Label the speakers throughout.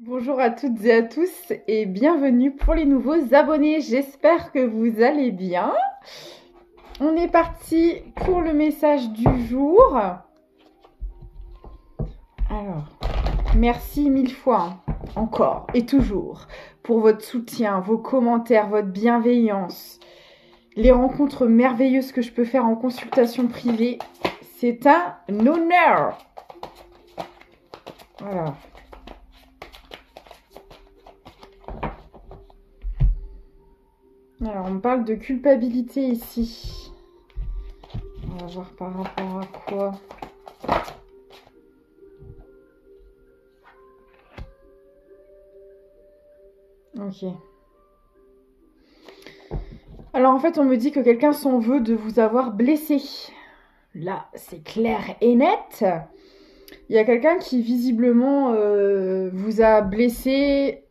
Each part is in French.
Speaker 1: Bonjour à toutes et à tous et bienvenue pour les nouveaux abonnés. J'espère que vous allez bien. On est parti pour le message du jour. Alors, merci mille fois, encore et toujours, pour votre soutien, vos commentaires, votre bienveillance, les rencontres merveilleuses que je peux faire en consultation privée. C'est un honneur. Voilà. Alors, on parle de culpabilité ici. On va voir par rapport à quoi. Ok. Alors, en fait, on me dit que quelqu'un s'en veut de vous avoir blessé. Là, c'est clair et net. Il y a quelqu'un qui, visiblement, vous a blessé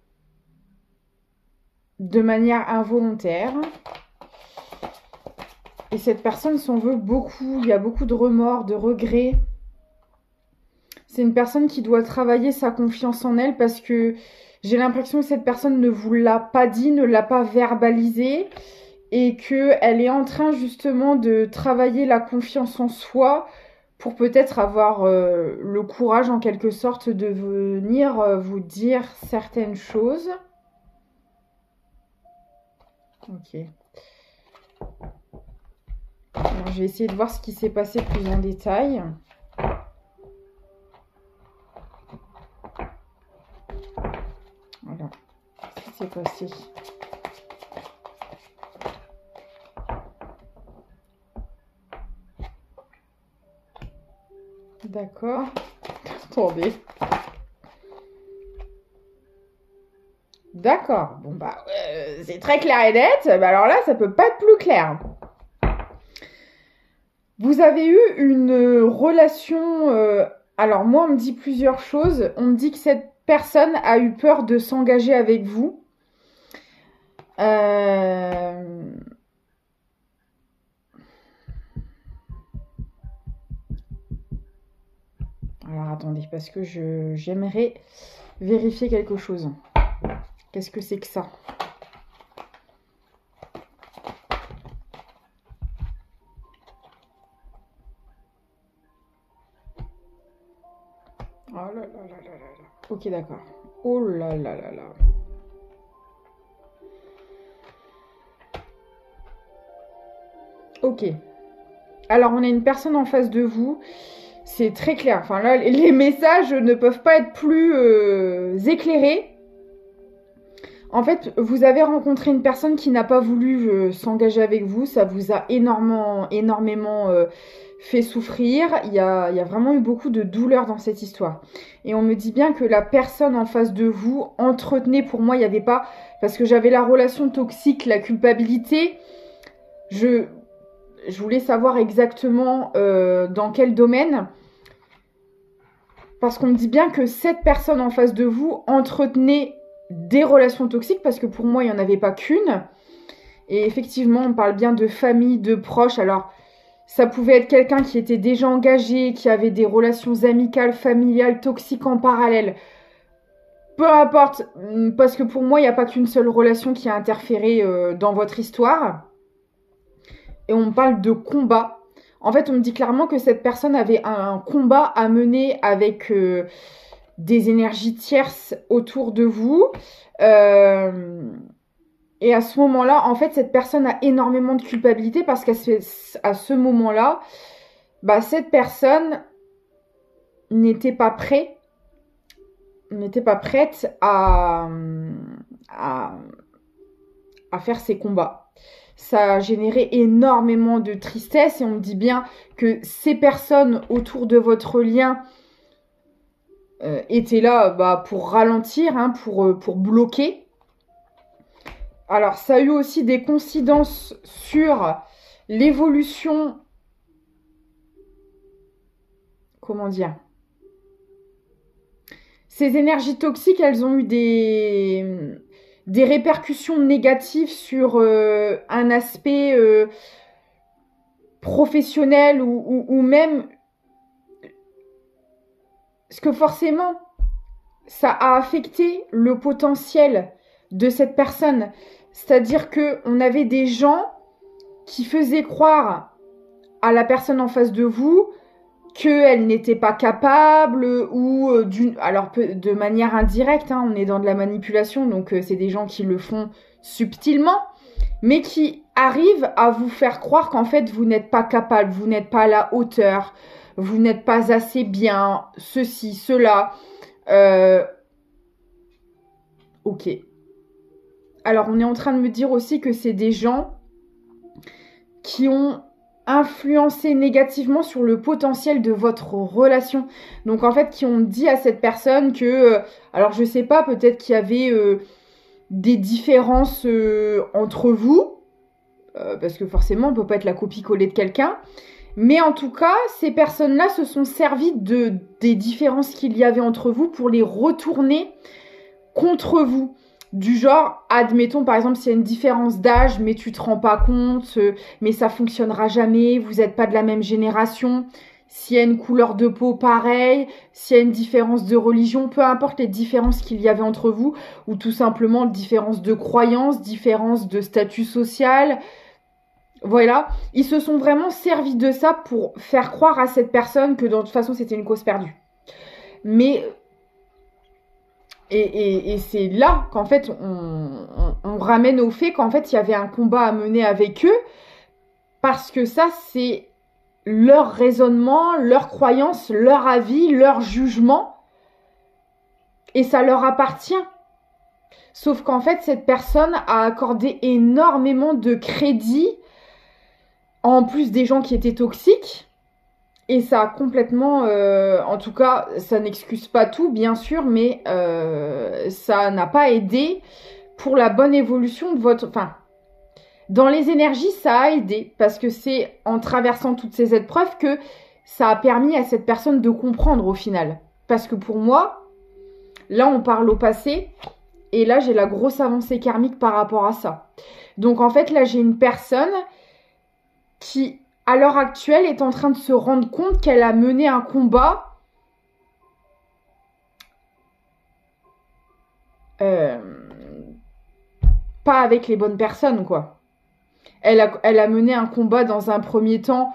Speaker 1: de manière involontaire. Et cette personne s'en veut beaucoup. Il y a beaucoup de remords, de regrets. C'est une personne qui doit travailler sa confiance en elle parce que j'ai l'impression que cette personne ne vous l'a pas dit, ne l'a pas verbalisé et qu'elle est en train justement de travailler la confiance en soi pour peut-être avoir le courage en quelque sorte de venir vous dire certaines choses. Ok. Alors, je vais essayer de voir ce qui s'est passé plus en détail. Voilà. Ce qui s'est passé. D'accord. Attendez. D'accord. Bon, bah, c'est très clair et net. Bah, alors là, ça peut pas être plus clair. Vous avez eu une relation... alors, moi, on me dit plusieurs choses. On me dit que cette personne a eu peur de s'engager avec vous. Alors, attendez, parce que j'aimerais vérifier quelque chose. Qu'est-ce que c'est que ça ? Oh là là là là là là. Ok, d'accord. Oh là là là là. Ok. Alors, on a une personne en face de vous. C'est très clair. Enfin, là, les messages ne peuvent pas être plus éclairés. En fait, vous avez rencontré une personne qui n'a pas voulu s'engager avec vous. Ça vous a énormément fait souffrir. Il y a vraiment eu beaucoup de douleur dans cette histoire. Et on me dit bien que la personne en face de vous entretenait, pour moi, il n'y avait pas... Parce que j'avais la relation toxique, la culpabilité. Je voulais savoir exactement dans quel domaine. Parce qu'on me dit bien que cette personne en face de vous entretenait des relations toxiques, parce que pour moi, il n'y en avait pas qu'une. Et effectivement, on parle bien de famille, de proches. Alors, ça pouvait être quelqu'un qui était déjà engagé, qui avait des relations amicales, familiales, toxiques en parallèle. Peu importe, parce que pour moi, il n'y a pas qu'une seule relation qui a interféré dans votre histoire. Et on parle de combat. En fait, on me dit clairement que cette personne avait un combat à mener avec des énergies tierces autour de vous. Et à ce moment-là, en fait, cette personne a énormément de culpabilité parce qu'à ce moment-là, bah, cette personne n'était pas prête à faire ses combats. Ça a généré énormément de tristesse et on me dit bien que ces personnes autour de votre lien étaient là pour ralentir, hein, pour bloquer. Alors, ça a eu aussi des coïncidences sur l'évolution... Comment dire ? Ces énergies toxiques, elles ont eu des répercussions négatives sur un aspect professionnel ou même... Parce que forcément, ça a affecté le potentiel de cette personne. C'est-à-dire qu'on avait des gens qui faisaient croire à la personne en face de vous qu'elle n'était pas capable ou alors de manière indirecte, hein, on est dans de la manipulation, donc c'est des gens qui le font subtilement, mais qui arrivent à vous faire croire qu'en fait vous n'êtes pas capable, vous n'êtes pas à la hauteur, vous n'êtes pas assez bien, ceci, cela. Ok. Alors on est en train de me dire aussi que c'est des gens qui ont influencé négativement sur le potentiel de votre relation. Donc en fait, qui ont dit à cette personne que, alors je sais pas, peut-être qu'il y avait des différences entre vous, parce que forcément on peut pas être la copie-collée de quelqu'un, mais en tout cas, ces personnes-là se sont servies des différences qu'il y avait entre vous pour les retourner contre vous. Du genre, admettons par exemple s'il y a une différence d'âge, mais tu te rends pas compte, mais ça fonctionnera jamais, vous n'êtes pas de la même génération, s'il y a une couleur de peau pareille, s'il y a une différence de religion, peu importe les différences qu'il y avait entre vous, ou tout simplement différence de croyance, différence de statut social. Voilà, ils se sont vraiment servis de ça pour faire croire à cette personne que de toute façon c'était une cause perdue. Mais et c'est là qu'en fait on ramène au fait qu'en fait il y avait un combat à mener avec eux, parce que ça c'est leur raisonnement, leur croyance, leur avis, leur jugement, et ça leur appartient. Sauf qu'en fait cette personne a accordé énormément de crédit, en plus des gens qui étaient toxiques. Et ça a complètement, en tout cas, ça n'excuse pas tout, bien sûr, mais ça n'a pas aidé pour la bonne évolution de votre... Enfin, dans les énergies, ça a aidé, parce que c'est en traversant toutes ces épreuves que ça a permis à cette personne de comprendre au final. Parce que pour moi, là, on parle au passé, et là, j'ai la grosse avancée karmique par rapport à ça. Donc, en fait, là, j'ai une personne qui... à l'heure actuelle, est en train de se rendre compte qu'elle a mené un combat pas avec les bonnes personnes, quoi. Elle a mené un combat dans un premier temps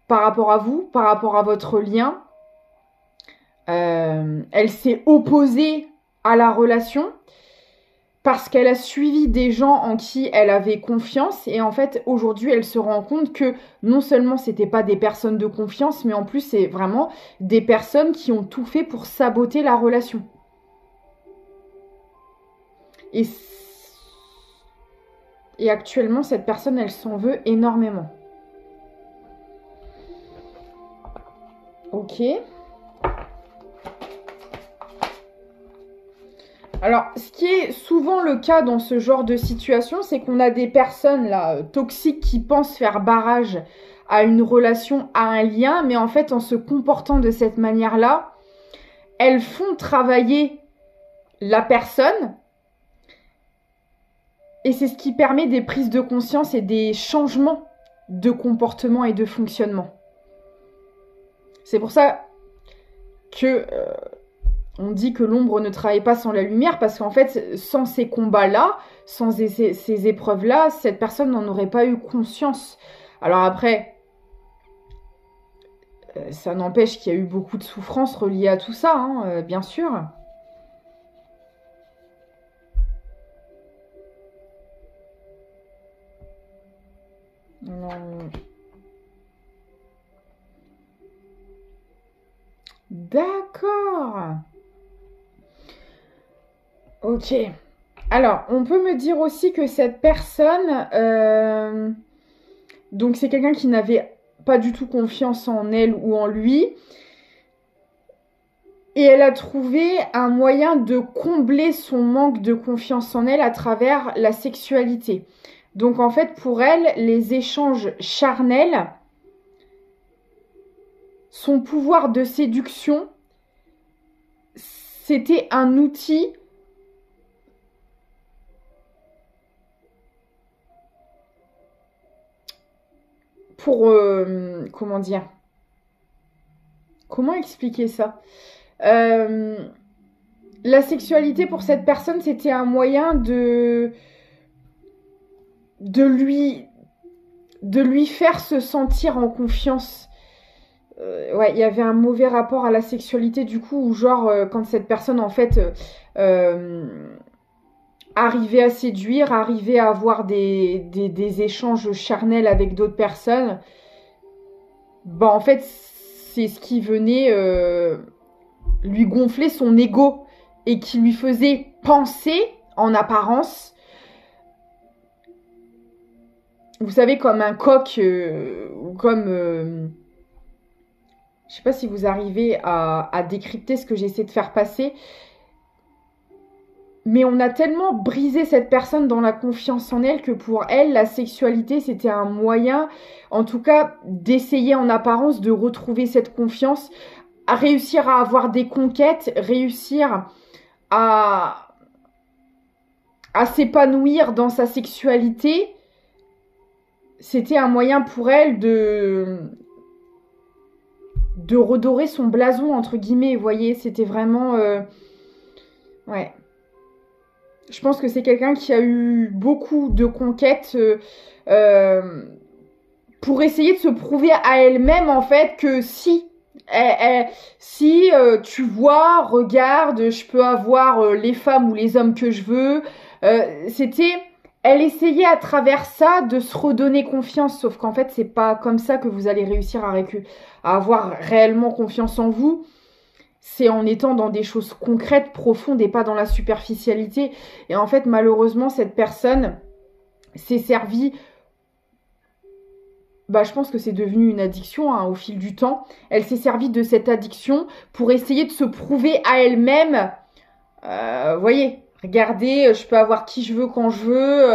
Speaker 1: par rapport à vous, par rapport à votre lien. Elle s'est opposée à la relation parce qu'elle a suivi des gens en qui elle avait confiance, et en fait aujourd'hui elle se rend compte que non seulement c'était pas des personnes de confiance, mais en plus c'est vraiment des personnes qui ont tout fait pour saboter la relation. Et actuellement cette personne elle s'en veut énormément. Ok. Alors, ce qui est souvent le cas dans ce genre de situation, c'est qu'on a des personnes là toxiques qui pensent faire barrage à une relation, à un lien, mais en fait, en se comportant de cette manière-là, elles font travailler la personne, et c'est ce qui permet des prises de conscience et des changements de comportement et de fonctionnement. C'est pour ça que... on dit que l'ombre ne travaille pas sans la lumière, parce qu'en fait, sans ces combats-là, sans ces épreuves-là, cette personne n'en aurait pas eu conscience. Alors après, ça n'empêche qu'il y a eu beaucoup de souffrances reliées à tout ça, hein, bien sûr. Non. D'accord. Ok. Alors, on peut me dire aussi que cette personne, donc c'est quelqu'un qui n'avait pas du tout confiance en elle ou en lui, et elle a trouvé un moyen de combler son manque de confiance en elle à travers la sexualité. Donc en fait, pour elle, les échanges charnels, son pouvoir de séduction, c'était un outil pour... comment dire? Comment expliquer ça? La sexualité pour cette personne, c'était un moyen de lui faire se sentir en confiance. Ouais, il y avait un mauvais rapport à la sexualité du coup, où genre, quand cette personne, en fait, arrivait à séduire, arrivait à avoir des échanges charnels avec d'autres personnes, bah en fait, c'est ce qui venait lui gonfler son ego et qui lui faisait penser, en apparence, vous savez, comme un coq, ou comme... je sais pas si vous arrivez à décrypter ce que j'essaie de faire passer, mais on a tellement brisé cette personne dans la confiance en elle que pour elle, la sexualité, c'était un moyen, en tout cas, d'essayer en apparence de retrouver cette confiance, à réussir à avoir des conquêtes, réussir à s'épanouir dans sa sexualité. C'était un moyen pour elle de redorer son blason, entre guillemets, vous voyez, c'était vraiment... ouais. Je pense que c'est quelqu'un qui a eu beaucoup de conquêtes pour essayer de se prouver à elle-même, en fait, que si tu vois, regarde, je peux avoir les femmes ou les hommes que je veux. Elle essayait à travers ça de se redonner confiance, sauf qu'en fait, c'est pas comme ça que vous allez réussir à avoir réellement confiance en vous. C'est en étant dans des choses concrètes, profondes et pas dans la superficialité. Et en fait, malheureusement, cette personne s'est servie... Bah, je pense que c'est devenu une addiction au fil du temps. Elle s'est servie de cette addiction pour essayer de se prouver à elle-même. Vous voyez, regardez, je peux avoir qui je veux quand je veux.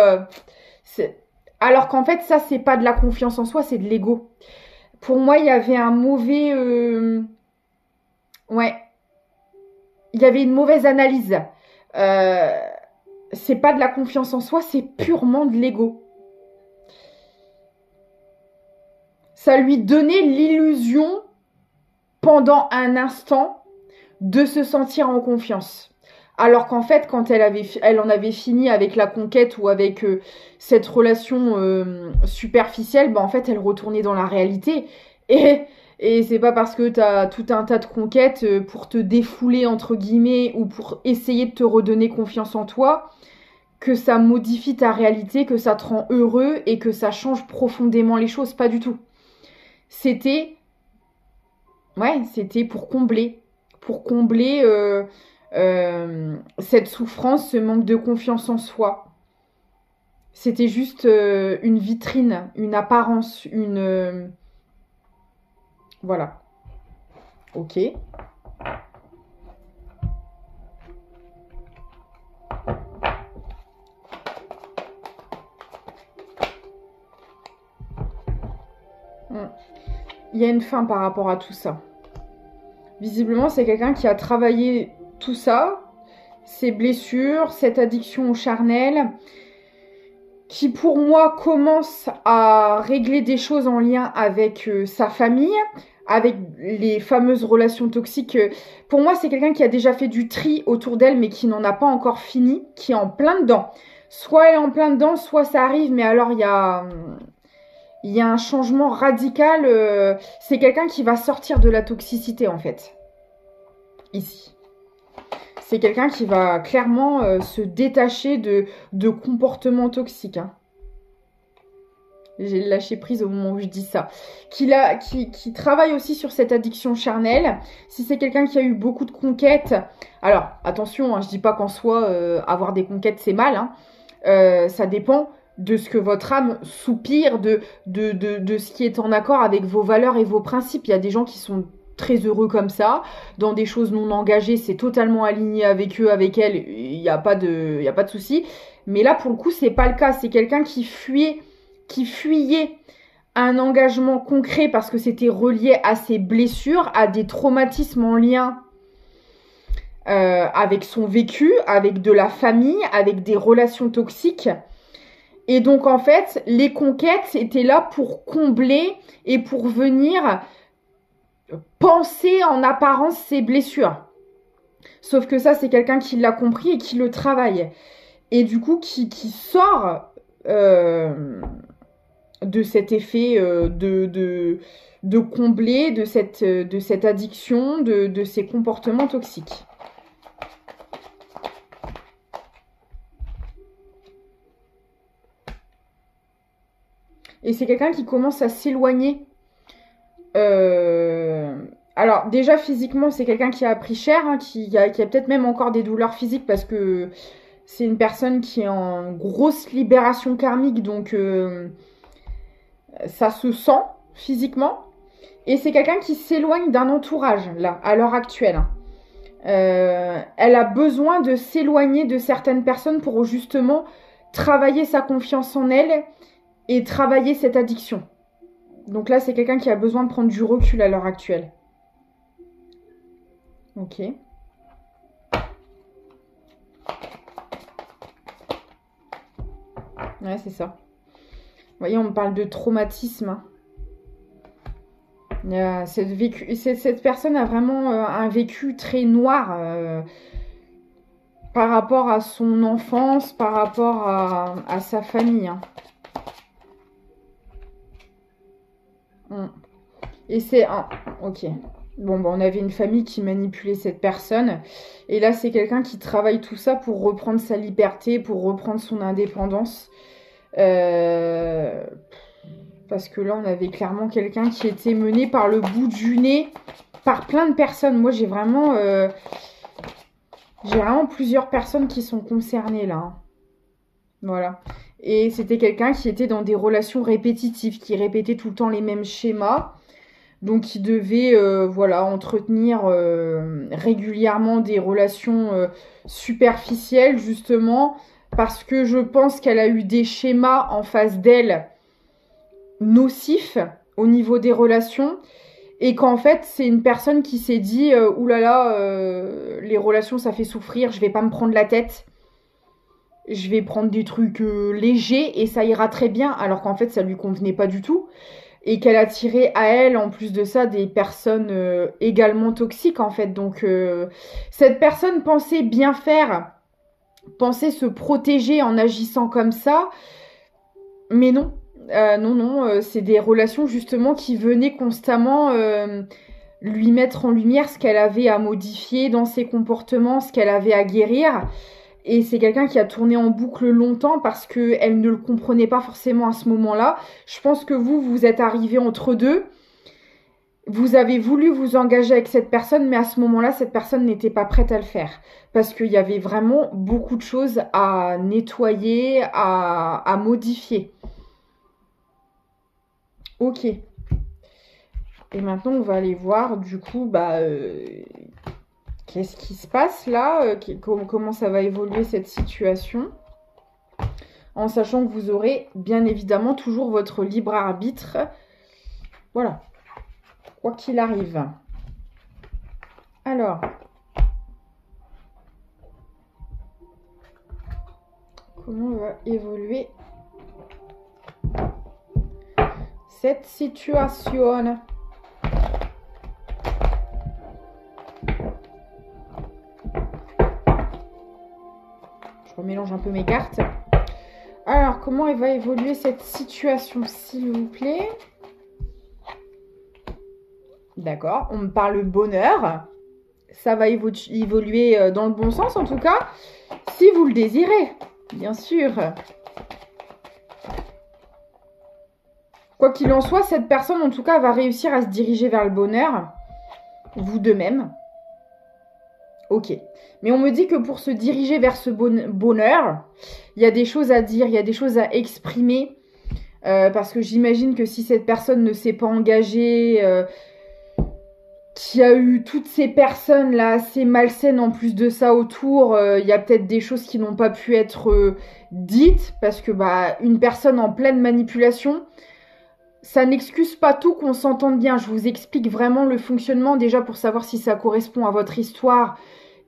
Speaker 1: Alors qu'en fait, ça, c'est pas de la confiance en soi, c'est de l'ego. Pour moi, il y avait un mauvais... Ouais. Il y avait une mauvaise analyse. C'est pas de la confiance en soi, c'est purement de l'ego. Ça lui donnait l'illusion, pendant un instant, de se sentir en confiance. Alors qu'en fait, quand elle en avait fini avec la conquête ou avec cette relation superficielle, bah en fait, elle retournait dans la réalité. Et c'est pas parce que t'as tout un tas de conquêtes pour te défouler, entre guillemets, ou pour essayer de te redonner confiance en toi, que ça modifie ta réalité, que ça te rend heureux et que ça change profondément les choses. Pas du tout. C'était pour combler cette souffrance, ce manque de confiance en soi. C'était juste une vitrine, une apparence, voilà. Ok. Il y a une fin par rapport à tout ça. Visiblement, c'est quelqu'un qui a travaillé tout ça, ses blessures, cette addiction au charnel, qui pour moi commence à régler des choses en lien avec sa famille, avec les fameuses relations toxiques. Pour moi, c'est quelqu'un qui a déjà fait du tri autour d'elle, mais qui n'en a pas encore fini, qui est en plein dedans. Soit elle est en plein dedans, soit ça arrive, mais alors il y a un changement radical. C'est quelqu'un qui va sortir de la toxicité, en fait. Ici. C'est quelqu'un qui va clairement se détacher de comportements toxiques. Hein. J'ai lâché prise au moment où je dis ça. Qui travaille aussi sur cette addiction charnelle. Si c'est quelqu'un qui a eu beaucoup de conquêtes... Alors, attention, hein, je dis pas qu'en soi, avoir des conquêtes, c'est mal. Hein. Ça dépend de ce que votre âme soupire, de ce qui est en accord avec vos valeurs et vos principes. Il y a des gens qui sont très heureux comme ça, dans des choses non engagées, c'est totalement aligné avec eux, avec elles, il n'y a pas de souci. Mais là, pour le coup, c'est pas le cas. C'est quelqu'un qui fuyait un engagement concret parce que c'était relié à ses blessures, à des traumatismes en lien avec son vécu, avec de la famille, avec des relations toxiques. Et donc, en fait, les conquêtes étaient là pour combler et pour venir penser en apparence ses blessures. Sauf que ça, c'est quelqu'un qui l'a compris et qui le travaille. Et du coup, qui sort de cet effet de combler, de cette addiction, de ces comportements toxiques. Et c'est quelqu'un qui commence à s'éloigner. Alors déjà physiquement, c'est quelqu'un qui a appris cher, hein, qui a peut-être même encore des douleurs physiques parce que c'est une personne qui est en grosse libération karmique, donc ça se sent physiquement. Et c'est quelqu'un qui s'éloigne d'un entourage, là, à l'heure actuelle. Elle a besoin de s'éloigner de certaines personnes pour justement travailler sa confiance en elle et travailler cette addiction. Donc là, c'est quelqu'un qui a besoin de prendre du recul à l'heure actuelle. Ok. Ouais, c'est ça. Vous voyez, on me parle de traumatisme. Cette personne a vraiment un vécu très noir par rapport à son enfance, par rapport à sa famille. Hein. Et c'est un... Ok. Bon, on avait une famille qui manipulait cette personne. Et là, c'est quelqu'un qui travaille tout ça pour reprendre sa liberté, pour reprendre son indépendance. Parce que là, on avait clairement quelqu'un qui était mené par le bout du nez par plein de personnes. Moi, j'ai vraiment plusieurs personnes qui sont concernées là. Hein. Voilà. Et c'était quelqu'un qui était dans des relations répétitives, qui répétait tout le temps les mêmes schémas. Donc, qui devait entretenir régulièrement des relations superficielles, justement, parce que je pense qu'elle a eu des schémas en face d'elle nocifs au niveau des relations. Et qu'en fait, c'est une personne qui s'est dit « Oulala, les relations, ça fait souffrir, je vais pas me prendre la tête. Je vais prendre des trucs légers et ça ira très bien. » Alors qu'en fait, ça lui convenait pas du tout. Et qu'elle attirait à elle, en plus de ça, des personnes également toxiques, en fait. Donc, cette personne pensait bien faire, pensait se protéger en agissant comme ça. Mais non. C'est des relations, justement, qui venaient constamment lui mettre en lumière ce qu'elle avait à modifier dans ses comportements, ce qu'elle avait à guérir. Et c'est quelqu'un qui a tourné en boucle longtemps parce qu'elle ne le comprenait pas forcément à ce moment-là. Je pense que vous êtes arrivé entre deux. Vous avez voulu vous engager avec cette personne, mais à ce moment-là, cette personne n'était pas prête à le faire. Parce qu'il y avait vraiment beaucoup de choses à nettoyer, à modifier. Ok. Et maintenant, on va aller voir, du coup, qu'est-ce qui se passe là? Comment ça va évoluer cette situation? En sachant que vous aurez bien évidemment toujours votre libre arbitre. Voilà. Quoi qu'il arrive. Alors. Comment va évoluer cette situation? Je remélange un peu mes cartes. Alors, comment elle va évoluer cette situation, s'il vous plaît? D'accord, on me parle bonheur. Ça va évoluer dans le bon sens, en tout cas, si vous le désirez, bien sûr. Quoi qu'il en soit, cette personne, en tout cas, va réussir à se diriger vers le bonheur. Vous de même. Ok. Mais on me dit que pour se diriger vers ce bonheur, il y a des choses à dire, il y a des choses à exprimer. Parce que j'imagine que si cette personne ne s'est pas engagée, qu'il y a eu toutes ces personnes là assez malsaines en plus de ça autour, il y a peut-être des choses qui n'ont pas pu être dites. Parce que une personne en pleine manipulation, ça n'excuse pas tout, qu'on s'entende bien. Je vous explique vraiment le fonctionnement déjà pour savoir si ça correspond à votre histoire.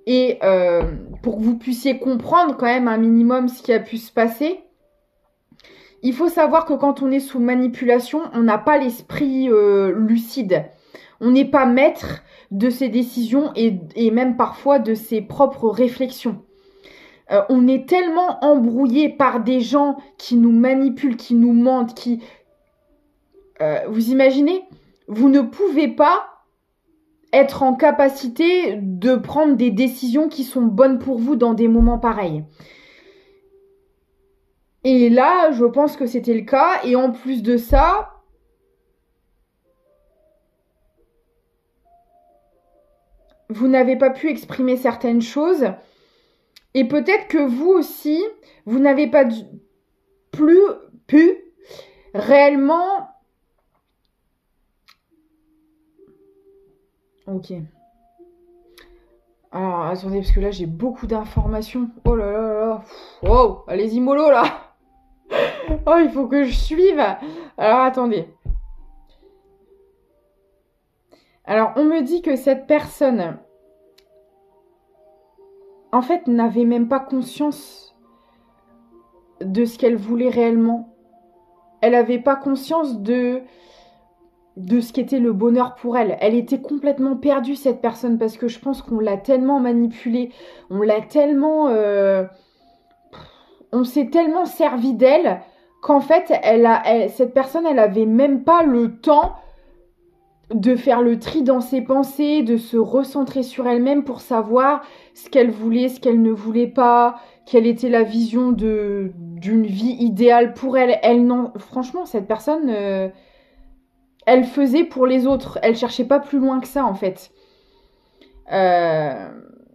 Speaker 1: Et pour que vous puissiez comprendre quand même un minimum ce qui a pu se passer, il faut savoir que quand on est sous manipulation, on n'a pas l'esprit lucide. On n'est pas maître de ses décisions et même parfois de ses propres réflexions. On est tellement embrouillé par des gens qui nous manipulent, qui nous mentent, qui... vous imaginez, vous ne pouvez pas être en capacité de prendre des décisions qui sont bonnes pour vous dans des moments pareils. Et là, je pense que c'était le cas. Et en plus de ça, vous n'avez pas pu exprimer certaines choses. Et peut-être que vous aussi, vous n'avez pas plus pu réellement... Ok. Alors, attendez, parce que là, j'ai beaucoup d'informations. Oh là là là là. Wow, allez-y mollo, là. Oh, il faut que je suive. Alors, attendez. Alors, on me dit que cette personne, en fait, n'avait même pas conscience de ce qu'elle voulait réellement. Elle n'avait pas conscience de ce qu'était le bonheur pour elle. Elle était complètement perdue, cette personne, parce que je pense qu'on l'a tellement manipulée, on l'a tellement... on s'est tellement servi d'elle qu'en fait, cette personne, elle avait même pas le temps de faire le tri dans ses pensées, de se recentrer sur elle-même pour savoir ce qu'elle voulait, ce qu'elle ne voulait pas, quelle était la vision d'une vie idéale pour elle. Franchement, cette personne... elle faisait pour les autres. Elle cherchait pas plus loin que ça, en fait.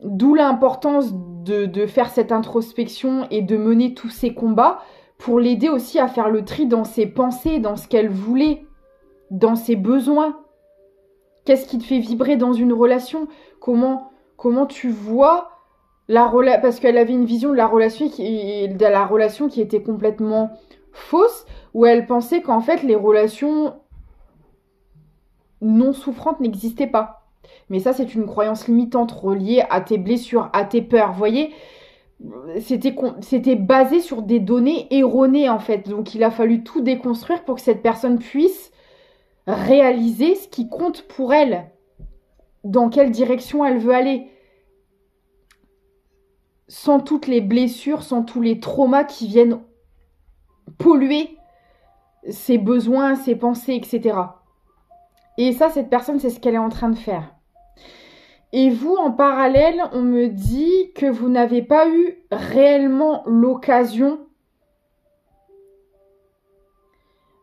Speaker 1: D'où l'importance de faire cette introspection et de mener tous ces combats pour l'aider aussi à faire le tri dans ses pensées, dans ce qu'elle voulait, dans ses besoins. Qu'est-ce qui te fait vibrer dans une relation? Comment tu vois la relation? Parce qu'elle avait une vision de la relation qui était complètement fausse, où elle pensait qu'en fait, les relations non souffrante n'existait pas. Mais ça, c'est une croyance limitante reliée à tes blessures, à tes peurs. Vous voyez, c'était basé sur des données erronées, en fait. Donc, il a fallu tout déconstruire pour que cette personne puisse réaliser ce qui compte pour elle. Dans quelle direction elle veut aller. Sans toutes les blessures, sans tous les traumas qui viennent polluer ses besoins, ses pensées, etc. Et ça, cette personne, c'est ce qu'elle est en train de faire. Et vous, en parallèle, on me dit que vous n'avez pas eu réellement l'occasion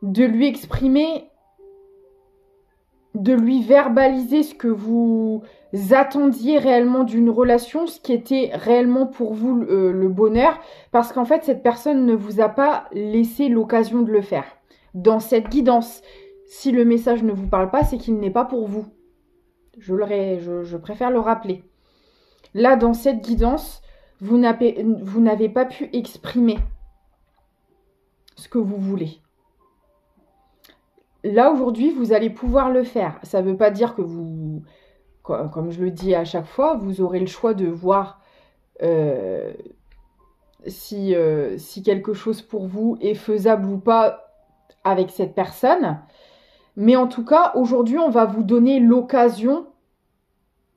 Speaker 1: de lui exprimer, de lui verbaliser ce que vous attendiez réellement d'une relation, ce qui était réellement pour vous le bonheur, parce qu'en fait, cette personne ne vous a pas laissé l'occasion de le faire. Dans cette guidance, si le message ne vous parle pas, c'est qu'il n'est pas pour vous. Je préfère le rappeler. Là, dans cette guidance, vous n'avez pas pu exprimer ce que vous voulez. Là, aujourd'hui, vous allez pouvoir le faire. Ça ne veut pas dire que vous, comme je le dis à chaque fois, vous aurez le choix de voir si quelque chose pour vous est faisable ou pas avec cette personne. Mais en tout cas, aujourd'hui, on va vous donner l'occasion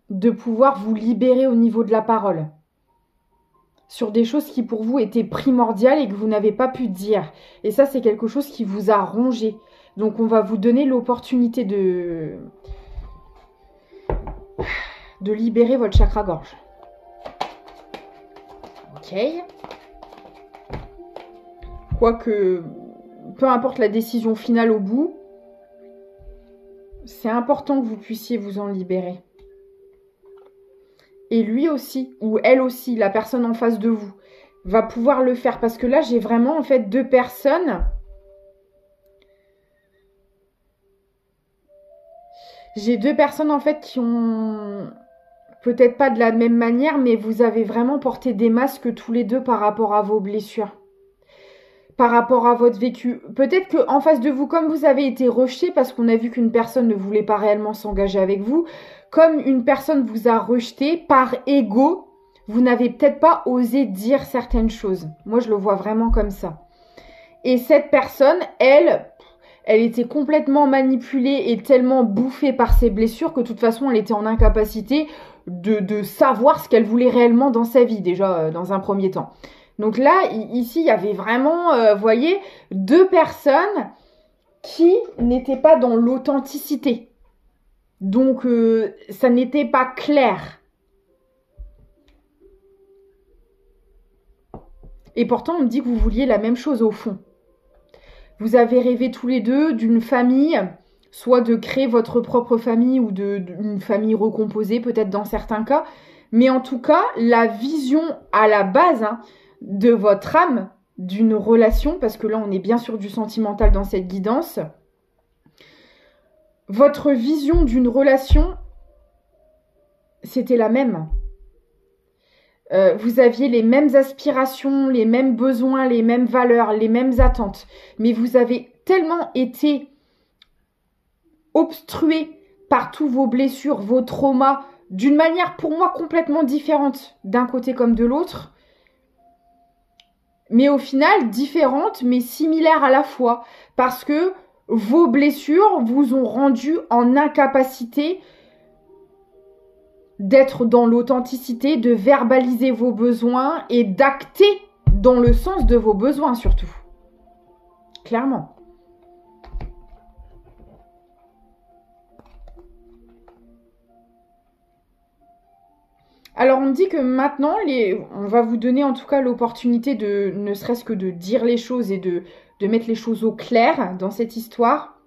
Speaker 1: de pouvoir vous libérer au niveau de la parole. Sur des choses qui pour vous étaient primordiales et que vous n'avez pas pu dire. Et ça, c'est quelque chose qui vous a rongé. Donc, on va vous donner l'opportunité de libérer votre chakra-gorge. Ok. Quoique, peu importe la décision finale au bout, c'est important que vous puissiez vous en libérer. Et lui aussi, ou elle aussi, la personne en face de vous, va pouvoir le faire. Parce que là, j'ai vraiment en fait deux personnes. J'ai deux personnes en fait qui ont, peut-être pas de la même manière, mais vous avez vraiment porté des masques tous les deux par rapport à vos blessures. Par rapport à votre vécu. Peut-être qu'en face de vous, comme vous avez été rejeté parce qu'on a vu qu'une personne ne voulait pas réellement s'engager avec vous, comme une personne vous a rejeté par ego, vous n'avez peut-être pas osé dire certaines choses. Moi, je le vois vraiment comme ça. Et cette personne, elle elle était complètement manipulée et tellement bouffée par ses blessures que de toute façon, elle était en incapacité de savoir ce qu'elle voulait réellement dans sa vie, déjà, dans un premier temps. Donc là, ici, il y avait vraiment, vous voyez, deux personnes qui n'étaient pas dans l'authenticité. Donc, ça n'était pas clair. Et pourtant, on me dit que vous vouliez la même chose au fond. Vous avez rêvé tous les deux d'une famille, soit de créer votre propre famille ou d'une famille recomposée, peut-être dans certains cas. Mais en tout cas, la vision à la base de votre âme, d'une relation, parce que là, on est bien sûr du sentimental dans cette guidance. Votre vision d'une relation, c'était la même. Vous aviez les mêmes aspirations, les mêmes besoins, les mêmes valeurs, les mêmes attentes. Mais vous avez tellement été obstrué par tous vos blessures, vos traumas, d'une manière pour moi complètement différente d'un côté comme de l'autre. Mais au final, différentes mais similaires à la fois. Parce que vos blessures vous ont rendu en incapacité d'être dans l'authenticité, de verbaliser vos besoins et d'acter dans le sens de vos besoins surtout. Clairement. Alors on me dit que maintenant, on va vous donner en tout cas l'opportunité de, ne serait-ce que de dire les choses et de mettre les choses au clair dans cette histoire.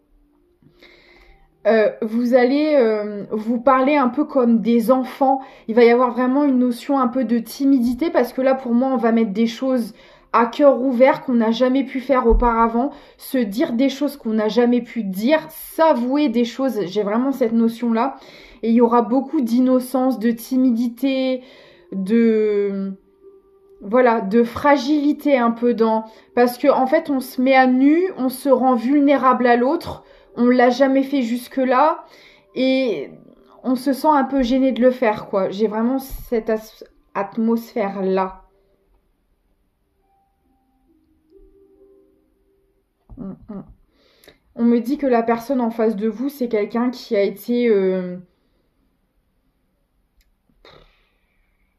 Speaker 1: Vous allez vous parler un peu comme des enfants. Il va y avoir vraiment une notion un peu de timidité parce que là, pour moi, on va mettre des choses à cœur ouvert qu'on n'a jamais pu faire auparavant, se dire des choses qu'on n'a jamais pu dire, s'avouer des choses. J'ai vraiment cette notion-là. Et il y aura beaucoup d'innocence, de timidité, voilà, de fragilité un peu parce que en fait, on se met à nu, on se rend vulnérable à l'autre. On l'a jamais fait jusque-là et on se sent un peu gêné de le faire, quoi. J'ai vraiment cette atmosphère-là. On me dit que la personne en face de vous, c'est quelqu'un qui a été...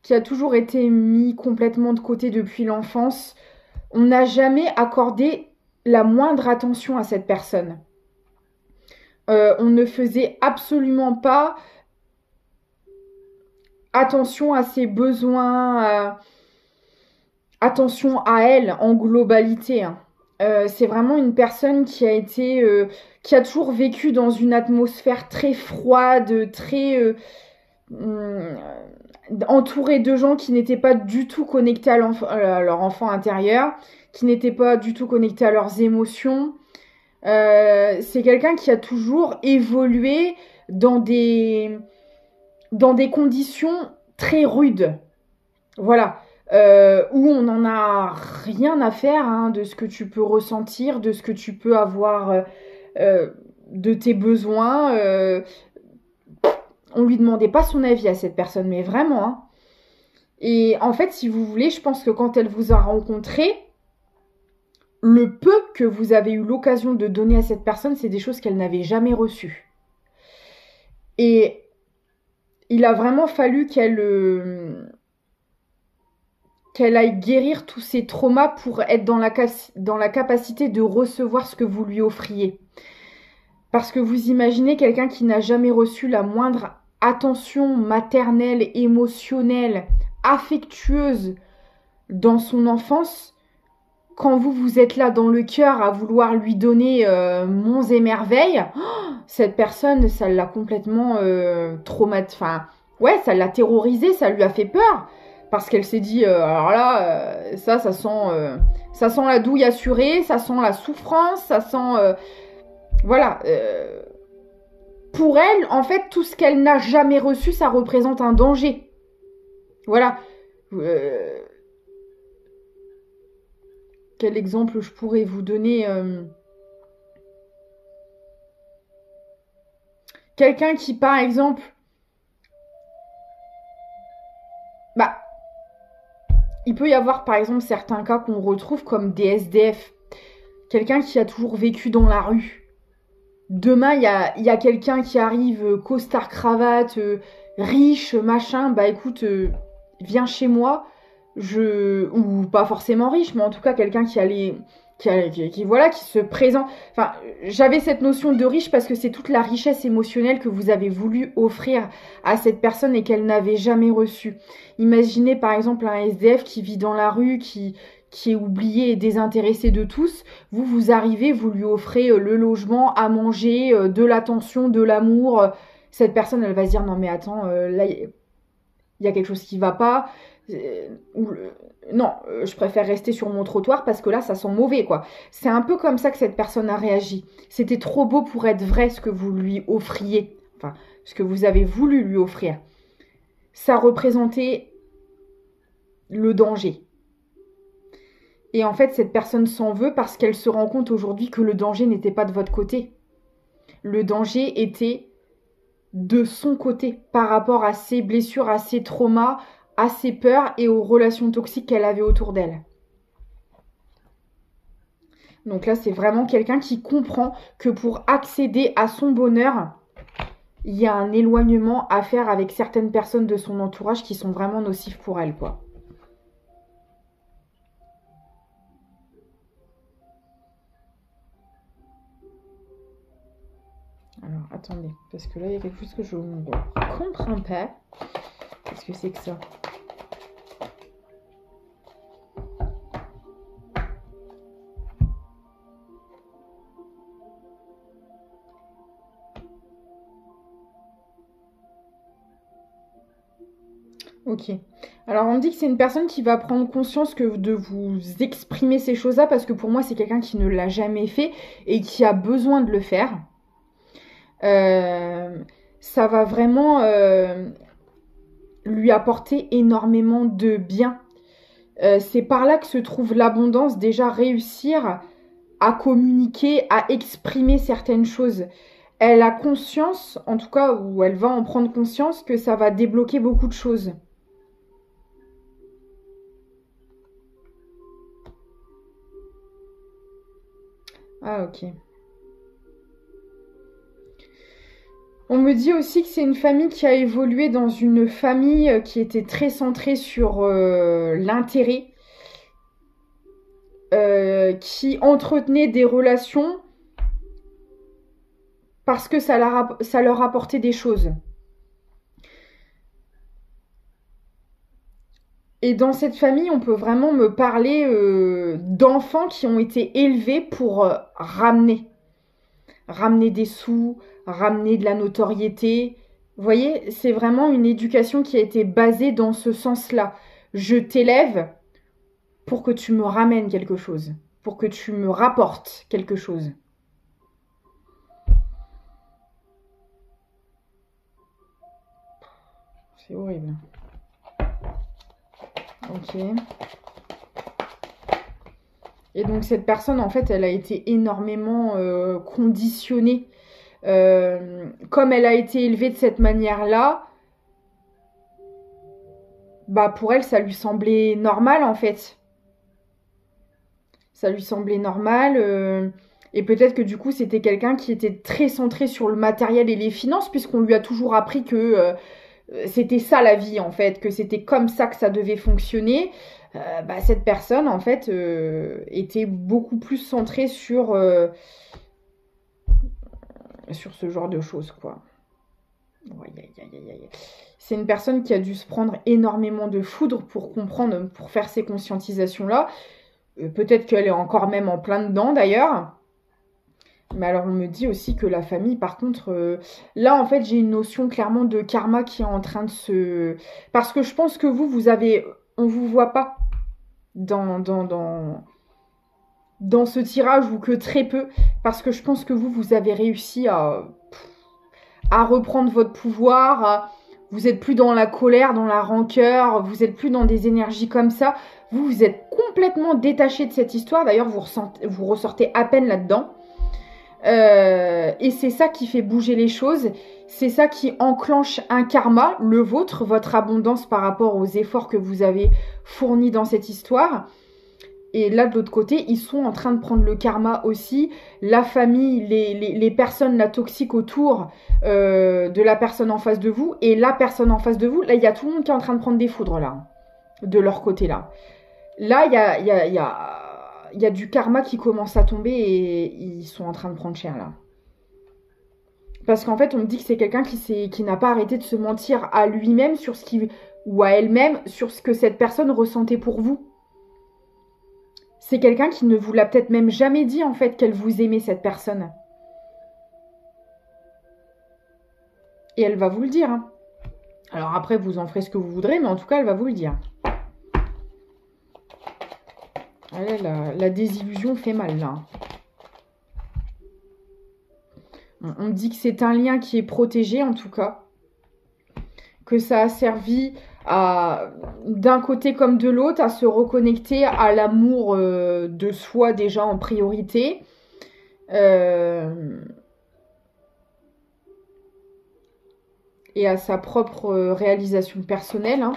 Speaker 1: qui a toujours été mis complètement de côté depuis l'enfance. On n'a jamais accordé la moindre attention à cette personne. On ne faisait absolument pas attention à ses besoins, attention à elle en globalité. C'est vraiment une personne qui a toujours vécu dans une atmosphère très froide, très entourée de gens qui n'étaient pas du tout connectés à leur enfant intérieur, qui n'étaient pas du tout connectés à leurs émotions. C'est quelqu'un qui a toujours évolué dans des conditions très rudes. Voilà. Où on n'en a rien à faire de ce que tu peux ressentir, de ce que tu peux avoir de tes besoins. On lui demandait pas son avis à cette personne, mais vraiment. Et en fait, si vous voulez, je pense que quand elle vous a rencontré, le peu que vous avez eu l'occasion de donner à cette personne, c'est des choses qu'elle n'avait jamais reçues. Et il a vraiment fallu qu'elle aille guérir tous ses traumas pour être dans la capacité de recevoir ce que vous lui offriez. Parce que vous imaginez quelqu'un qui n'a jamais reçu la moindre attention maternelle, émotionnelle, affectueuse dans son enfance. Quand vous êtes là dans le cœur à vouloir lui donner monts et merveilles, cette personne, ça l'a complètement traumatisée. Enfin, ouais, ça l'a terrorisée, ça lui a fait peur. Parce qu'elle s'est dit, alors là, ça sent la douille assurée, ça sent la souffrance, ça sent... voilà. Pour elle, en fait, tout ce qu'elle n'a jamais reçu, ça représente un danger. Voilà. Quel exemple je pourrais vous donner quelqu'un qui, par exemple, il peut y avoir, par exemple, certains cas qu'on retrouve comme des SDF. Quelqu'un qui a toujours vécu dans la rue. demain, il y a quelqu'un qui arrive, costard cravate, riche, machin, bah écoute, viens chez moi, ou pas forcément riche, mais en tout cas quelqu'un qui allait, voilà, qui se présente. Enfin, j'avais cette notion de riche parce que c'est toute la richesse émotionnelle que vous avez voulu offrir à cette personne et qu'elle n'avait jamais reçue. Imaginez par exemple un SDF qui vit dans la rue, qui est oublié et désintéressé de tous. Vous arrivez, vous lui offrez le logement, à manger, de l'attention, de l'amour. Cette personne, elle va se dire non mais attends, là il y a quelque chose qui va pas. Non, je préfère rester sur mon trottoir parce que là, ça sent mauvais, quoi. C'est un peu comme ça que cette personne a réagi. C'était trop beau pour être vrai ce que vous lui offriez. Enfin, ce que vous avez voulu lui offrir. Ça représentait le danger. Et en fait, cette personne s'en veut parce qu'elle se rend compte aujourd'hui que le danger n'était pas de votre côté. Le danger était de son côté par rapport à ses blessures, à ses traumas, à ses peurs et aux relations toxiques qu'elle avait autour d'elle. Donc là, c'est vraiment quelqu'un qui comprend que pour accéder à son bonheur, il y a un éloignement à faire avec certaines personnes de son entourage qui sont vraiment nocives pour elle, quoi. Alors, attendez, parce que là, il y a quelque chose que je ne comprends pas. Qu'est-ce que c'est que ça ? Ok. Alors, on me dit que c'est une personne qui va prendre conscience que de vous exprimer ces choses-là, parce que pour moi, c'est quelqu'un qui ne l'a jamais fait et qui a besoin de le faire. Ça va vraiment lui apporter énormément de bien. C'est par là que se trouve l'abondance, déjà réussir à communiquer, à exprimer certaines choses. Elle a conscience, en tout cas, ou elle va en prendre conscience, que ça va débloquer beaucoup de choses. Ah, ok. On me dit aussi que c'est une famille qui a évolué dans une famille qui était très centrée sur l'intérêt, qui entretenait des relations parce que ça leur apportait des choses. Et dans cette famille, on peut vraiment me parler d'enfants qui ont été élevés pour ramener des sous, ramener de la notoriété. Vous voyez, c'est vraiment une éducation qui a été basée dans ce sens-là. Je t'élève pour que tu me ramènes quelque chose, pour que tu me rapportes quelque chose. C'est horrible. Ok. Et donc cette personne, en fait, elle a été énormément conditionnée. Comme elle a été élevée de cette manière-là, bah pour elle, ça lui semblait normal, en fait. Ça lui semblait normal. Et peut-être que du coup, c'était quelqu'un qui était très centré sur le matériel et les finances, puisqu'on lui a toujours appris que c'était ça la vie, en fait, que c'était comme ça que ça devait fonctionner. Bah, cette personne, en fait, était beaucoup plus centrée sur ce genre de choses, quoi. C'est une personne qui a dû se prendre énormément de foudre pour comprendre, pour faire ces conscientisations-là. Peut-être qu'elle est encore même en plein dedans, d'ailleurs. Mais alors, on me dit aussi que la famille, par contre... là, en fait, j'ai une notion clairement de karma qui est en train de se... Parce que je pense que vous avez... On vous voit pas dans ce tirage, ou que très peu. Parce que je pense que vous avez réussi à reprendre votre pouvoir. Vous êtes plus dans la colère, dans la rancœur. Vous êtes plus dans des énergies comme ça. Vous êtes complètement détaché de cette histoire. D'ailleurs, vous ressortez à peine là-dedans. Et c'est ça qui fait bouger les choses, c'est ça qui enclenche un karma, le vôtre, votre abondance par rapport aux efforts que vous avez fournis dans cette histoire. Et là, de l'autre côté, ils sont en train de prendre le karma aussi. La famille, les personnes, la toxique autour de la personne en face de vous. Et la personne en face de vous, là, il y a tout le monde qui est en train de prendre des foudres, là. De leur côté, là. Là, il y a du karma qui commence à tomber et ils sont en train de prendre cher, là. Parce qu'en fait, on me dit que c'est quelqu'un qui n'a pas arrêté de se mentir à lui-même sur ce qui, ou à elle-même sur ce que cette personne ressentait pour vous. C'est quelqu'un qui ne vous l'a peut-être même jamais dit, en fait, qu'elle vous aimait, cette personne. Et elle va vous le dire. Hein. Alors après, vous en ferez ce que vous voudrez, mais en tout cas, elle va vous le dire. Allez, la désillusion fait mal, là. On me dit que c'est un lien qui est protégé, en tout cas. Que ça a servi à, d'un côté comme de l'autre, à se reconnecter à l'amour de soi déjà en priorité. Et à sa propre réalisation personnelle. Hein.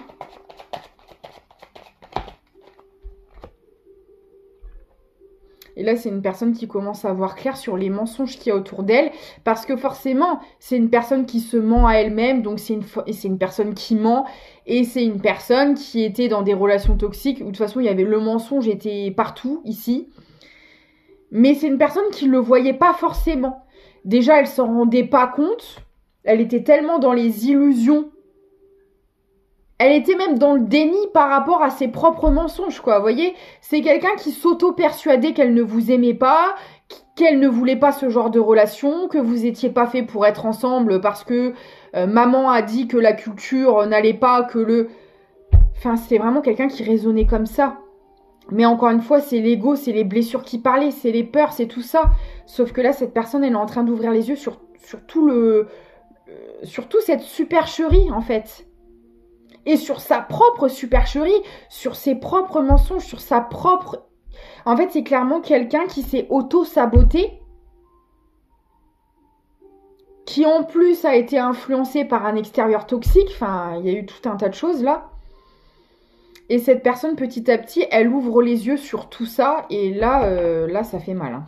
Speaker 1: Et là, c'est une personne qui commence à voir clair sur les mensonges qu'il y a autour d'elle. Parce que forcément, c'est une personne qui se ment à elle-même. Donc, c'est une personne qui ment. Et c'est une personne qui était dans des relations toxiques. Où de toute façon, il y avait le mensonge était partout, ici. Mais c'est une personne qui ne le voyait pas forcément. Déjà, elle s'en rendait pas compte. Elle était tellement dans les illusions. Elle était même dans le déni par rapport à ses propres mensonges, quoi. Vous voyez, c'est quelqu'un qui s'auto-persuadait qu'elle ne vous aimait pas, qu'elle ne voulait pas ce genre de relation, que vous étiez pas fait pour être ensemble parce que maman a dit que la culture n'allait pas, que le... Enfin, c'est vraiment quelqu'un qui raisonnait comme ça. Mais encore une fois, c'est l'ego, c'est les blessures qui parlaient, c'est les peurs, c'est tout ça. Sauf que là, cette personne, elle est en train d'ouvrir les yeux sur tout le... surtout cette supercherie, en fait. Et sur sa propre supercherie, sur ses propres mensonges, sur sa propre... En fait, c'est clairement quelqu'un qui s'est auto-saboté, qui en plus a été influencé par un extérieur toxique. Enfin, il y a eu tout un tas de choses là. Et cette personne, petit à petit, elle ouvre les yeux sur tout ça. Et là, là ça fait mal. Hein.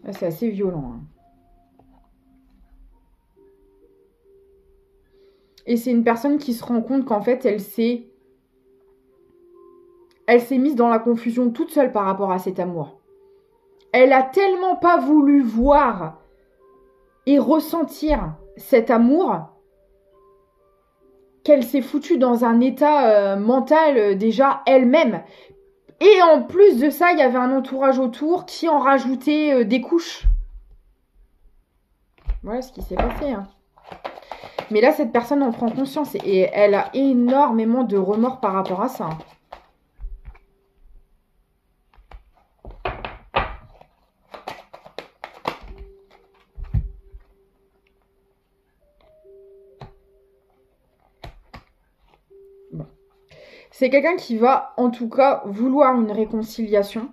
Speaker 1: Là, c'est assez violent. Hein. Et c'est une personne qui se rend compte qu'en fait, elle s'est mise dans la confusion toute seule par rapport à cet amour. Elle a tellement pas voulu voir et ressentir cet amour qu'elle s'est foutue dans un état mental déjà elle-même. Et en plus de ça, il y avait un entourage autour qui en rajoutait des couches. Voilà ce qui s'est passé. Hein. Mais là, cette personne en prend conscience et elle a énormément de remords par rapport à ça. Bon. C'est quelqu'un qui va, en tout cas, vouloir une réconciliation.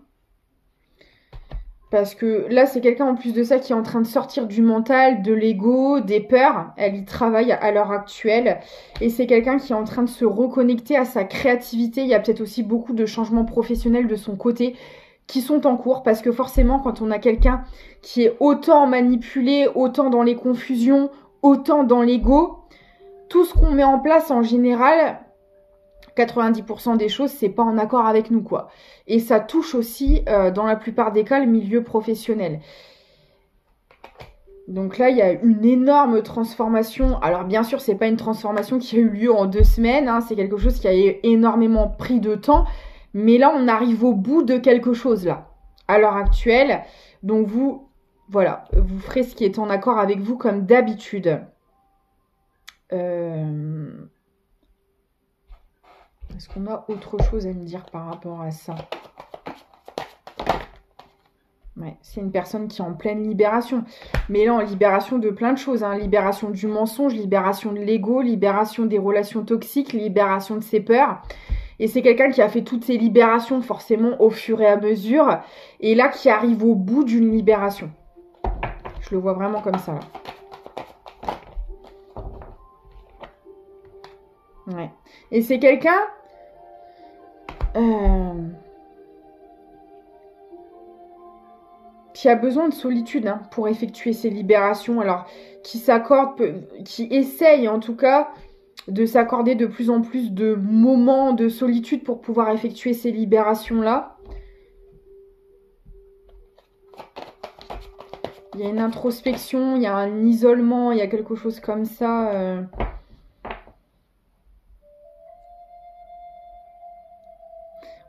Speaker 1: Parce que là, c'est quelqu'un en plus de ça qui est en train de sortir du mental, de l'ego, des peurs. Elle y travaille à l'heure actuelle. Et c'est quelqu'un qui est en train de se reconnecter à sa créativité. Il y a peut-être aussi beaucoup de changements professionnels de son côté qui sont en cours. Parce que forcément, quand on a quelqu'un qui est autant manipulé, autant dans les confusions, autant dans l'ego, tout ce qu'on met en place en général... 90% des choses, c'est pas en accord avec nous, quoi. Et ça touche aussi, dans la plupart des cas, le milieu professionnel. Donc là, il y a une énorme transformation. Alors bien sûr, c'est pas une transformation qui a eu lieu en 2 semaines. Hein, c'est quelque chose qui a énormément pris de temps. Mais là, on arrive au bout de quelque chose, là, à l'heure actuelle. Donc vous, voilà, vous ferez ce qui est en accord avec vous comme d'habitude. Est-ce qu'on a autre chose à me dire par rapport à ça? Ouais, c'est une personne qui est en pleine libération. Mais là, en libération de plein de choses. Hein. Libération du mensonge, libération de l'ego, libération des relations toxiques, libération de ses peurs. Et c'est quelqu'un qui a fait toutes ces libérations forcément au fur et à mesure. Et là, qui arrive au bout d'une libération. Je le vois vraiment comme ça. Là. Ouais. Et c'est quelqu'un... qui a besoin de solitude hein, pour effectuer ses libérations. Alors, qui essaye en tout cas de s'accorder de plus en plus de moments de solitude pour pouvoir effectuer ces libérations-là. Il y a une introspection, il y a un isolement, il y a quelque chose comme ça.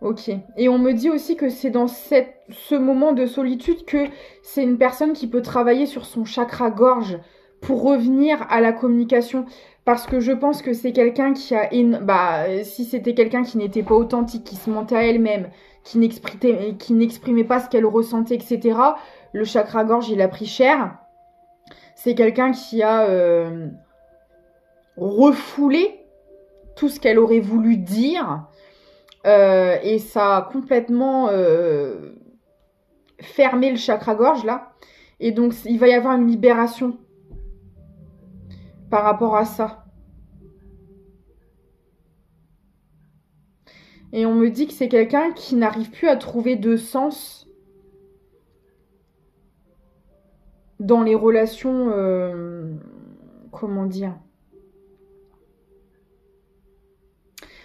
Speaker 1: Ok. Et on me dit aussi que c'est dans ce moment de solitude que c'est une personne qui peut travailler sur son chakra gorge pour revenir à la communication. Parce que je pense que c'est quelqu'un qui a... si c'était quelqu'un qui n'était pas authentique, qui se mentait à elle-même, qui n'exprimait pas ce qu'elle ressentait, etc., le chakra gorge, il a pris cher. C'est quelqu'un qui a refoulé tout ce qu'elle aurait voulu dire. Et ça a complètement fermé le chakra-gorge, là. Et donc, il va y avoir une libération par rapport à ça. Et on me dit que c'est quelqu'un qui n'arrive plus à trouver de sens dans les relations... comment dire ?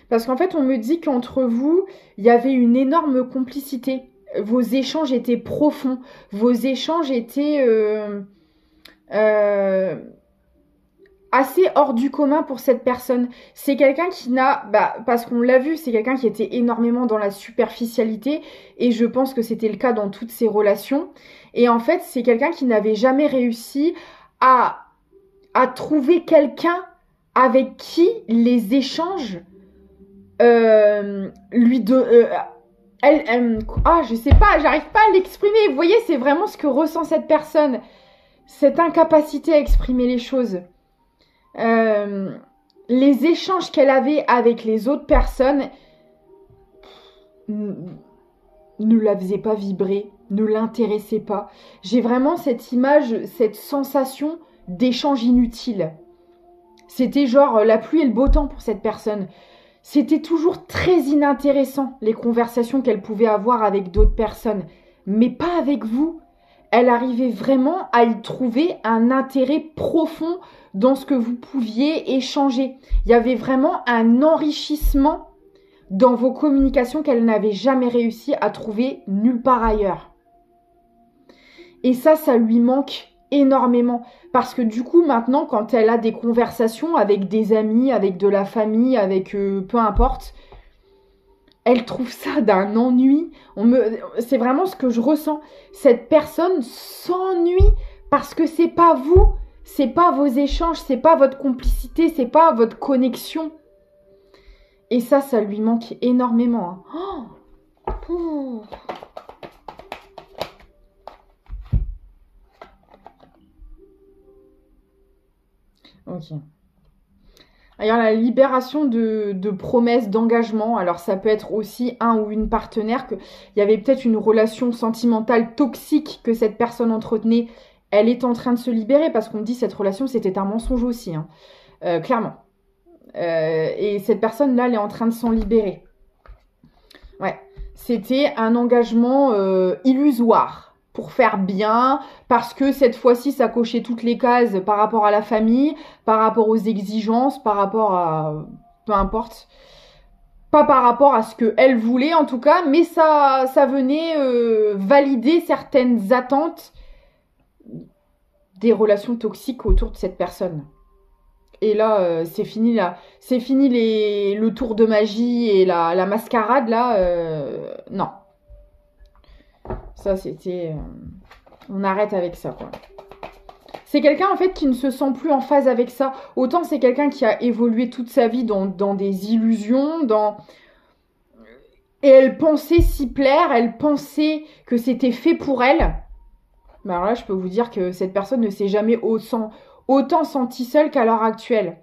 Speaker 1: Parce qu'en fait, on me dit qu'entre vous, il y avait une énorme complicité. Vos échanges étaient profonds. Vos échanges étaient assez hors du commun pour cette personne. C'est quelqu'un qui n'a... parce qu'on l'a vu, c'est quelqu'un qui était énormément dans la superficialité. Et je pense que c'était le cas dans toutes ses relations. Et en fait, c'est quelqu'un qui n'avait jamais réussi à trouver quelqu'un avec qui les échanges... je sais pas, j'arrive pas à l'exprimer. Vous voyez, c'est vraiment ce que ressent cette personne, cette incapacité à exprimer les choses. Les échanges qu'elle avait avec les autres personnes ne la faisaient pas vibrer, ne l'intéressaient pas. J'ai vraiment cette image, cette sensation d'échange inutile. C'était genre la pluie et le beau temps pour cette personne. C'était toujours très inintéressant, les conversations qu'elle pouvait avoir avec d'autres personnes. Mais pas avec vous. Elle arrivait vraiment à y trouver un intérêt profond dans ce que vous pouviez échanger. Il y avait vraiment un enrichissement dans vos communications qu'elle n'avait jamais réussi à trouver nulle part ailleurs. Et ça lui manque énormément. Parce que du coup, maintenant, quand elle a des conversations avec des amis, avec de la famille, avec peu importe, elle trouve ça d'un ennui. C'est vraiment ce que je ressens. Cette personne s'ennuie parce que c'est pas vous, c'est pas vos échanges, c'est pas votre complicité, c'est pas votre connexion. Et ça lui manque énormément. Hein. Oh. Ok. Alors, la libération de promesses d'engagement. Alors, ça peut être aussi un ou une partenaire. Il y avait peut-être une relation sentimentale toxique que cette personne entretenait. Elle est en train de se libérer parce qu'on me dit que cette relation, c'était un mensonge aussi. Hein. Clairement. Et cette personne-là, elle est en train de s'en libérer. Ouais. C'était un engagement illusoire. Pour faire bien, parce que cette fois-ci, ça cochait toutes les cases par rapport à la famille, par rapport aux exigences, par rapport à... peu importe. Pas par rapport à ce qu'elle voulait en tout cas, mais ça venait valider certaines attentes des relations toxiques autour de cette personne. Et là, c'est fini là. C'est fini le tour de magie et la mascarade là. Non. Ça, c'était... on arrête avec ça, quoi. C'est quelqu'un, en fait, qui ne se sent plus en phase avec ça. Autant c'est quelqu'un qui a évolué toute sa vie dans des illusions, et elle pensait s'y plaire, elle pensait que c'était fait pour elle. Mais alors là, je peux vous dire que cette personne ne s'est jamais autant sentie seule qu'à l'heure actuelle.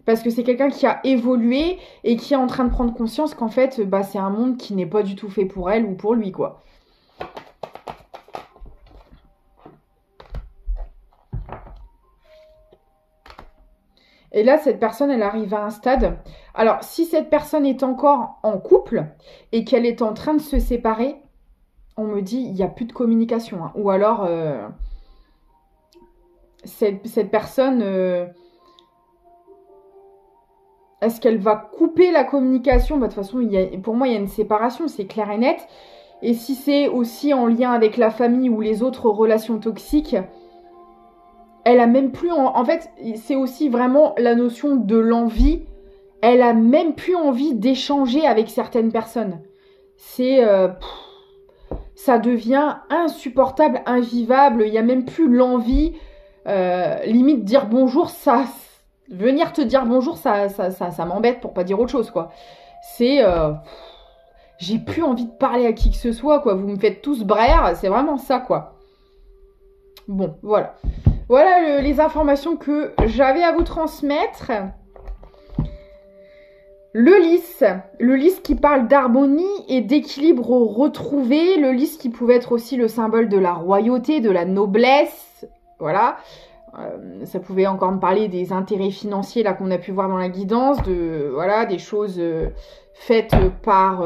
Speaker 1: Parce que c'est quelqu'un qui a évolué et qui est en train de prendre conscience qu'en fait, c'est un monde qui n'est pas du tout fait pour elle ou pour lui, quoi. Et là, cette personne, elle arrive à un stade. Alors, si cette personne est encore en couple et qu'elle est en train de se séparer, on me dit il n'y a plus de communication. Hein. Ou alors, cette personne, est-ce qu'elle va couper la communication? Bah, de toute façon, pour moi, il y a une séparation, c'est clair et net. Et si c'est aussi en lien avec la famille ou les autres relations toxiques, elle a même plus... En fait, c'est aussi vraiment la notion de l'envie. Elle a même plus envie d'échanger avec certaines personnes. Ça devient insupportable, invivable. Il n'y a même plus l'envie. Limite, dire bonjour, venir te dire bonjour, ça m'embête pour pas dire autre chose, quoi. J'ai plus envie de parler à qui que ce soit, quoi. Vous me faites tous braire, c'est vraiment ça, quoi. Bon, voilà. Voilà les informations que j'avais à vous transmettre. Le lys qui parle d'harmonie et d'équilibre retrouvé. Le lys qui pouvait être aussi le symbole de la royauté, de la noblesse. Voilà. Ça pouvait encore me parler des intérêts financiers là qu'on a pu voir dans la guidance, des choses faites par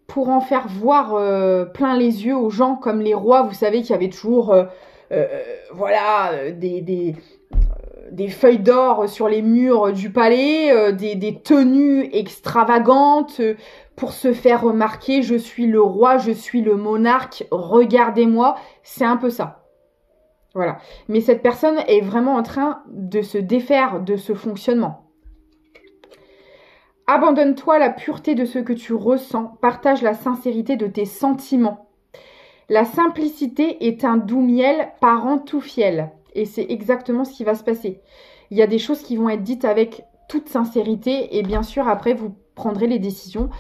Speaker 1: pour en faire voir plein les yeux aux gens comme les rois. Vous savez qu'il y avait toujours des feuilles d'or sur les murs du palais, des tenues extravagantes pour se faire remarquer. Je suis le roi, je suis le monarque, regardez-moi. C'est un peu ça. Voilà. Mais cette personne est vraiment en train de se défaire de ce fonctionnement. Abandonne-toi à la pureté de ce que tu ressens. Partage la sincérité de tes sentiments. La simplicité est un doux miel parent tout fiel. Et c'est exactement ce qui va se passer. Il y a des choses qui vont être dites avec toute sincérité. Et bien sûr, après, vous prendrez les décisions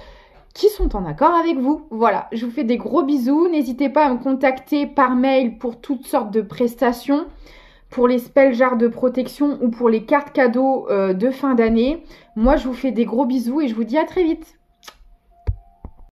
Speaker 1: qui sont en accord avec vous. Voilà, je vous fais des gros bisous. N'hésitez pas à me contacter par mail pour toutes sortes de prestations, pour les spells jars de protection ou pour les cartes cadeaux de fin d'année. Moi, je vous fais des gros bisous et je vous dis à très vite.